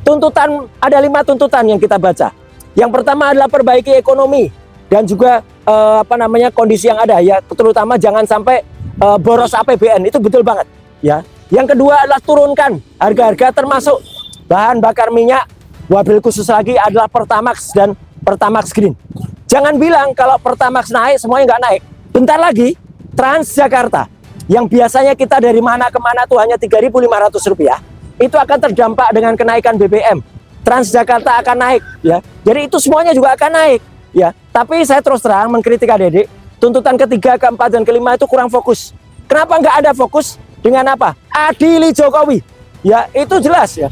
Tuntutan, ada 5 tuntutan yang kita baca. Yang pertama adalah perbaiki ekonomi dan juga kondisi yang ada ya, terutama jangan sampai boros APBN, itu betul banget ya. Yang kedua adalah turunkan harga-harga termasuk bahan bakar minyak, wabil khusus lagi adalah Pertamax dan Pertamax Green. Jangan bilang kalau Pertamax naik semuanya nggak naik. Bentar lagi Transjakarta yang biasanya kita dari mana ke mana tuh hanya Rp3.500, itu akan terdampak dengan kenaikan BBM. Transjakarta akan naik ya. Jadi itu semuanya juga akan naik ya. Tapi saya terus terang mengkritik adik-adik, tuntutan ketiga, keempat, dan kelima itu kurang fokus. Kenapa nggak ada fokus dengan apa? Adili Jokowi. Ya, itu jelas ya.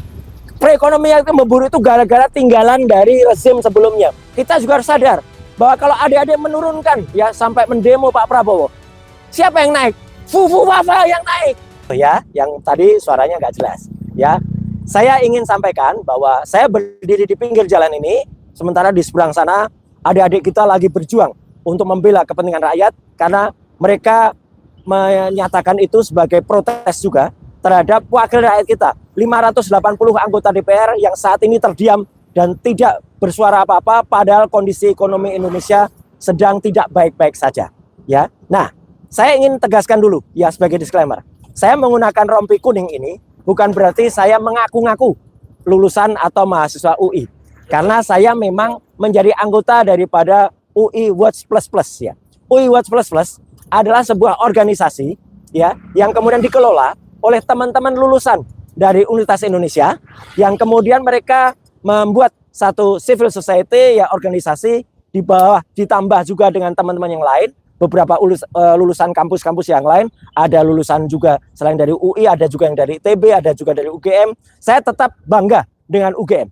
Perekonomian yang memburuk itu gara-gara tinggalan dari rezim sebelumnya. Kita juga harus sadar bahwa kalau adik-adik menurunkan ya sampai mendemo Pak Prabowo, siapa yang naik? Fufu Wafa yang naik. Ya, yang tadi suaranya nggak jelas. Ya, saya ingin sampaikan bahwa saya berdiri di pinggir jalan ini, sementara di seberang sana adik-adik kita lagi berjuang untuk membela kepentingan rakyat, karena mereka menyatakan itu sebagai protes juga terhadap wakil rakyat kita, 580 anggota DPR yang saat ini terdiam dan tidak bersuara apa-apa, padahal kondisi ekonomi Indonesia sedang tidak baik-baik saja. Ya, nah, saya ingin tegaskan dulu ya sebagai disclaimer, saya menggunakan rompi kuning ini bukan berarti saya mengaku-ngaku lulusan atau mahasiswa UI. Karena saya memang menjadi anggota daripada UI Watch Plus Plus ya. UI Watch Plus Plus adalah sebuah organisasi ya yang kemudian dikelola oleh teman-teman lulusan dari Universitas Indonesia yang kemudian mereka membuat satu civil society ya, organisasi di bawah, ditambah juga dengan teman-teman yang lain. Beberapa lulusan kampus-kampus yang lain, ada lulusan juga selain dari UI, ada juga yang dari ITB, ada juga dari UGM. Saya tetap bangga dengan UGM.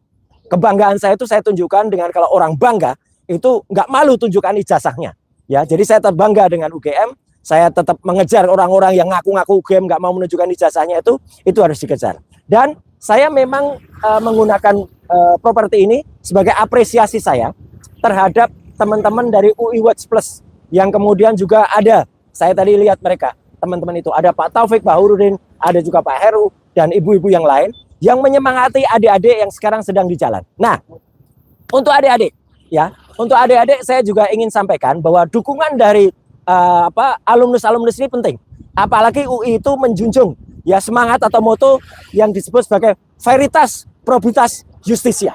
Kebanggaan saya itu saya tunjukkan dengan kalau orang bangga itu nggak malu tunjukkan ijazahnya. Ya, jadi saya tetap bangga dengan UGM. Saya tetap mengejar orang-orang yang ngaku-ngaku UGM nggak mau menunjukkan ijazahnya, itu harus dikejar. Dan saya memang menggunakan properti ini sebagai apresiasi saya terhadap teman-teman dari UI Watch Plus. Yang kemudian juga ada, saya tadi lihat mereka, teman-teman itu, ada Pak Taufik Bahurudin, ada juga Pak Heru, dan ibu-ibu yang lain, yang menyemangati adik-adik yang sekarang sedang di jalan. Nah, untuk adik-adik, ya, untuk adik-adik saya juga ingin sampaikan bahwa dukungan dari alumnus-alumnus ini penting. Apalagi UI itu menjunjung ya semangat atau moto yang disebut sebagai Veritas Probitas Justitia.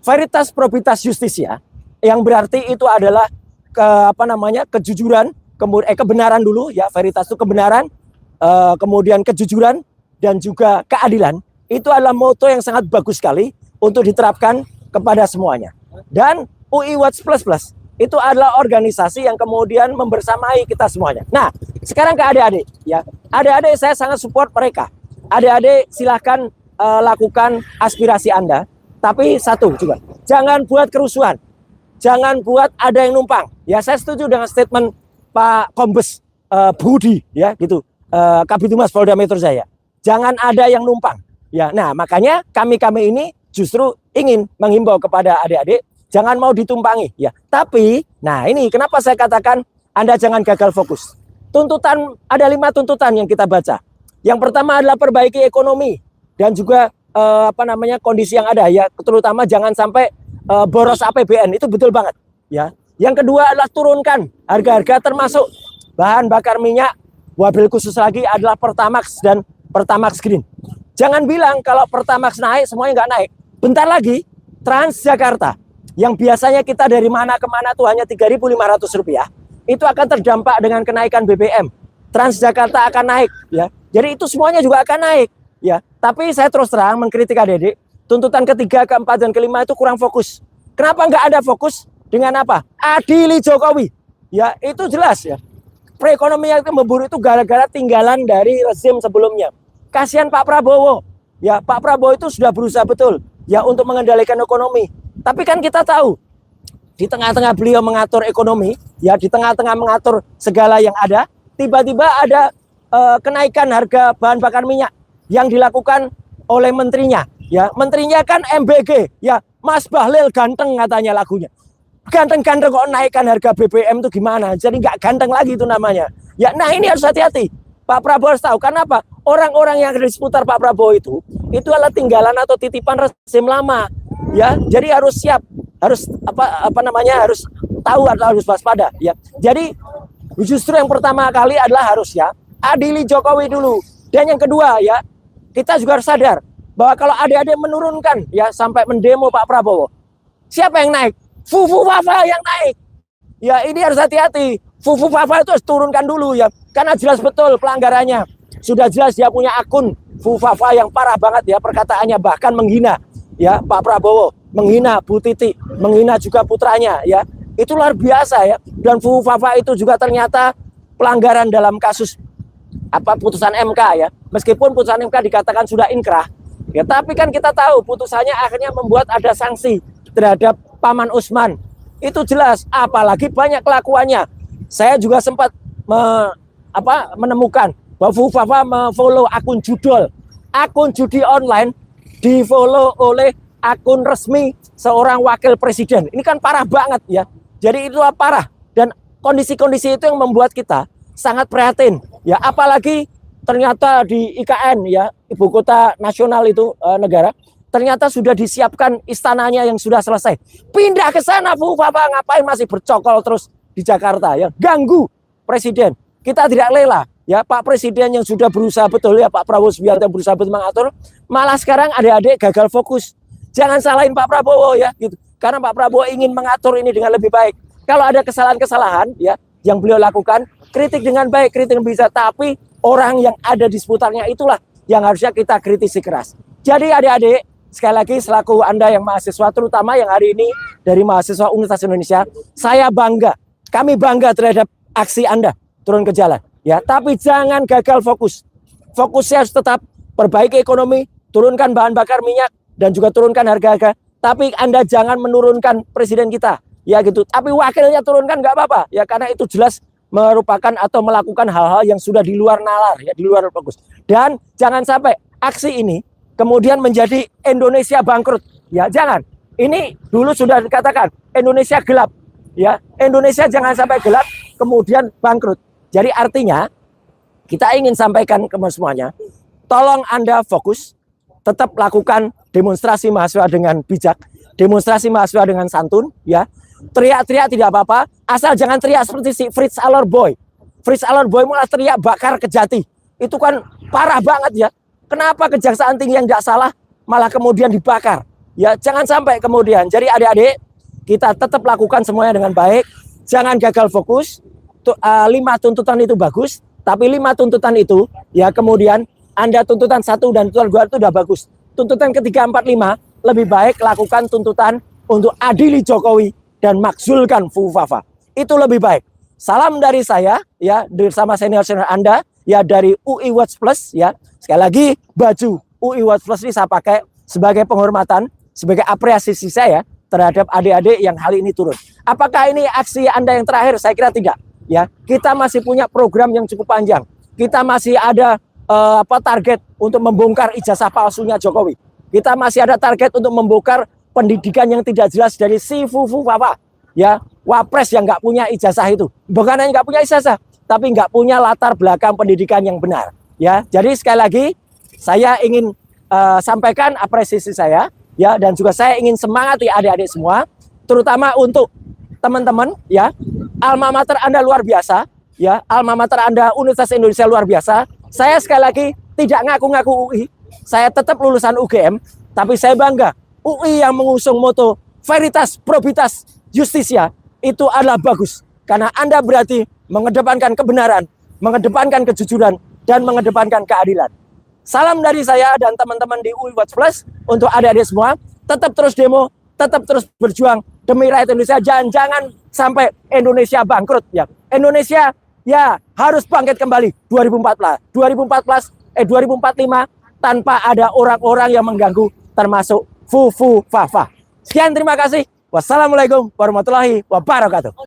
Veritas Probitas Justitia, yang berarti itu adalah kejujuran, kemudian kebenaran dulu ya, veritas itu kebenaran, kemudian kejujuran dan juga keadilan. Itu adalah moto yang sangat bagus sekali untuk diterapkan kepada semuanya. Dan UI Watch Plus Plus itu adalah organisasi yang kemudian membersamai kita semuanya. Nah, sekarang ke adik-adik ya. Adik-adik saya sangat support mereka. Adik-adik silahkan lakukan aspirasi Anda, tapi satu juga, jangan buat kerusuhan. Jangan buat ada yang numpang. Ya, saya setuju dengan statement Pak Kombes Budi ya gitu. Kabid Humas Polda Metro Jaya. Jangan ada yang numpang. Ya, nah makanya kami ini justru ingin menghimbau kepada adik-adik jangan mau ditumpangi ya. Tapi, nah ini kenapa saya katakan Anda jangan gagal fokus. Tuntutan, ada 5 tuntutan yang kita baca. Yang pertama adalah perbaiki ekonomi dan juga kondisi yang ada ya, terutama jangan sampai boros APBN, itu betul banget ya. Yang kedua adalah turunkan harga-harga termasuk bahan bakar minyak, wabil khusus lagi adalah Pertamax dan Pertamax Green. Jangan bilang kalau Pertamax naik semuanya nggak naik. Bentar lagi Transjakarta yang biasanya kita dari mana ke mana tuh hanya Rp3.500, itu akan terdampak dengan kenaikan BBM. Transjakarta akan naik ya. Jadi itu semuanya juga akan naik ya. Tapi saya terus terang mengkritik adik-adik, tuntutan ketiga, keempat, dan kelima itu kurang fokus. Kenapa nggak ada fokus dengan apa? Adili Jokowi. Ya, itu jelas ya. Perekonomian yang memburuk itu gara-gara tinggalan dari rezim sebelumnya. Kasihan Pak Prabowo. Ya, Pak Prabowo itu sudah berusaha betul ya untuk mengendalikan ekonomi. Tapi kan kita tahu, di tengah-tengah beliau mengatur ekonomi, ya di tengah-tengah mengatur segala yang ada, tiba-tiba ada kenaikan harga bahan bakar minyak yang dilakukan oleh menterinya. Ya, menterinya kan MBG, ya Mas Bahlil ganteng katanya lagunya. Ganteng-ganteng kok naikkan harga BBM itu gimana? Jadi nggak ganteng lagi itu namanya. Ya, nah ini harus hati-hati. Pak Prabowo harus tahu, karena apa? orang-orang yang ada di seputar Pak Prabowo itu adalah tinggalan atau titipan rezim lama, ya. Jadi harus siap, harus harus tahu atau harus waspada, ya. Jadi justru yang pertama kali adalah harus ya adili Jokowi dulu, dan yang kedua ya kita juga harus sadar bahwa kalau adik-adik menurunkan ya sampai mendemo Pak Prabowo, siapa yang naik? Fufu Fafa yang naik. Ya ini harus hati-hati. Fufu Fafa itu harus turunkan dulu ya, karena jelas betul pelanggarannya. Sudah jelas dia punya akun Fufu Fafa yang parah banget ya perkataannya, bahkan menghina ya Pak Prabowo, menghina Bu Titi, menghina juga putranya ya. Itu luar biasa ya. Dan Fufu Fafa itu juga ternyata pelanggaran dalam kasus putusan MK ya. Meskipun putusan MK dikatakan sudah inkrah ya, tapi kan kita tahu putusannya akhirnya membuat ada sanksi terhadap Paman Usman. Itu jelas, apalagi banyak kelakuannya. Saya juga sempat menemukan bahwa Fufu Fafa memfollow akun judul, akun judi online di-follow oleh akun resmi seorang wakil presiden. Ini kan parah banget ya. Jadi itu parah, dan kondisi-kondisi itu yang membuat kita sangat prihatin ya, apalagi ternyata di IKN ya, ibu kota nasional itu negara, ternyata sudah disiapkan istananya yang sudah selesai. Pindah ke sana Fufu Fafa, ngapain masih bercokol terus di Jakarta ya, ganggu presiden. Kita tidak rela ya, Pak Presiden yang sudah berusaha betul ya, Pak Prabowo Subianto yang berusaha betul mengatur, malah sekarang adik-adik gagal fokus. Jangan salahin Pak Prabowo ya gitu, karena Pak Prabowo ingin mengatur ini dengan lebih baik. Kalau ada kesalahan-kesalahan ya yang beliau lakukan, kritik dengan baik, kritik dengan bisa, tapi orang yang ada di seputarnya itulah yang harusnya kita kritisi keras. Jadi adik-adik, sekali lagi selaku Anda yang mahasiswa, terutama yang hari ini dari mahasiswa Universitas Indonesia, saya bangga, kami bangga terhadap aksi Anda turun ke jalan ya, tapi jangan gagal fokus. Fokusnya harus tetap perbaiki ekonomi, turunkan bahan bakar minyak, dan juga turunkan harga-harga. Tapi Anda jangan menurunkan presiden kita ya gitu, tapi wakilnya turunkan nggak apa-apa ya, karena itu jelas merupakan atau melakukan hal-hal yang sudah di luar nalar ya, di luar fokus. Dan jangan sampai aksi ini kemudian menjadi Indonesia bangkrut ya, jangan. Ini dulu sudah dikatakan Indonesia gelap ya, Indonesia jangan sampai gelap kemudian bangkrut. Jadi artinya kita ingin sampaikan ke semuanya, tolong Anda fokus, tetap lakukan demonstrasi mahasiswa dengan bijak, demonstrasi mahasiswa dengan santun ya. Teriak-teriak tidak apa-apa, asal jangan teriak seperti si Fritz Aller Boy. Fritz Aller Boy malah teriak bakar Kejati. Itu kan parah banget ya. Kenapa Kejaksaan Tinggi yang tidak salah malah kemudian dibakar? Ya, jangan sampai kemudian. Jadi adik-adik, kita tetap lakukan semuanya dengan baik. Jangan gagal fokus. 5 tuntutan itu bagus, tapi 5 tuntutan itu ya kemudian Anda tuntutan 1 dan tuntutan 2 itu sudah bagus. Tuntutan ketiga, 4, 5 lebih baik lakukan tuntutan untuk adili Jokowi dan makzulkan Fufu Fafa. Itu lebih baik. Salam dari saya ya, bersama senior-senior Anda ya dari UI Watch Plus ya. Sekali lagi, baju UI Watch Plus ini saya pakai sebagai penghormatan, sebagai apresiasi saya terhadap adik-adik yang hal ini turun. Apakah ini aksi Anda yang terakhir? Saya kira tidak ya. Kita masih punya program yang cukup panjang. Kita masih ada target untuk membongkar ijazah palsunya Jokowi. Kita masih ada target untuk membongkar pendidikan yang tidak jelas dari si Fufu Fafa ya, wapres yang nggak punya ijazah itu. Bukan hanya nggak punya ijazah, tapi nggak punya latar belakang pendidikan yang benar ya. Jadi sekali lagi saya ingin sampaikan apresiasi saya ya, dan juga saya ingin semangati adik-adik semua, terutama untuk teman-teman ya, alma mater Anda luar biasa ya, alma mater Anda Universitas Indonesia luar biasa. Saya sekali lagi tidak ngaku-ngaku UI, saya tetap lulusan UGM, tapi saya bangga UI yang mengusung moto Veritas, Probitas, Justisia itu adalah bagus. Karena Anda berarti mengedepankan kebenaran, mengedepankan kejujuran, dan mengedepankan keadilan. Salam dari saya dan teman-teman di UI Watch Plus untuk adik-adik semua. Tetap terus demo, tetap terus berjuang demi rakyat Indonesia. Jangan sampai Indonesia bangkrut ya. Indonesia ya harus bangkit kembali 2045 tanpa ada orang-orang yang mengganggu, termasuk Fufu Fafa. Sekian, terima kasih. Wassalamualaikum warahmatullahi wabarakatuh.